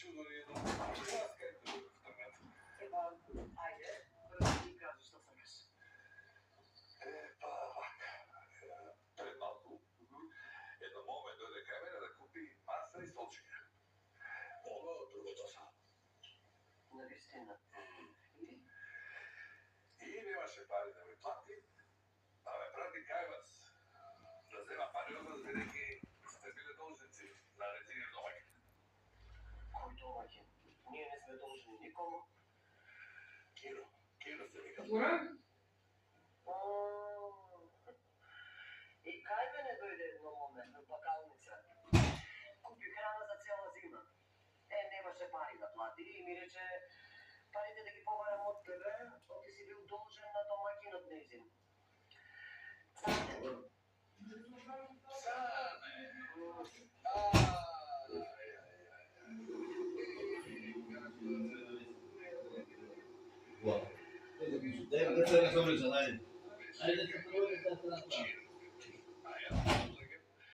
чудо ни едно. Ласка е тук в тъмната. Ајде, брзо ми кажи што сакаш. Пред малку, едно моме дојде кај мене да купи маса и столчиња. Ова од другото са. Навистина. И немаше пари да ми плати, а ме прати кај вас. Да зема пари од вас, бидејќи сте биле должници на нејзинив домаќин. Кој домаќин? Ние не сме должни никому. Кино се вика. Горан? И кај мене дојде едно моме на пакалница. Купи храна за цела зима. Немаше пари да плати и ми рече парите да ги побарам од тебе, ти си бил должен на домаќинот нејзин. Deve ser a sobresalada. Aí deve ser a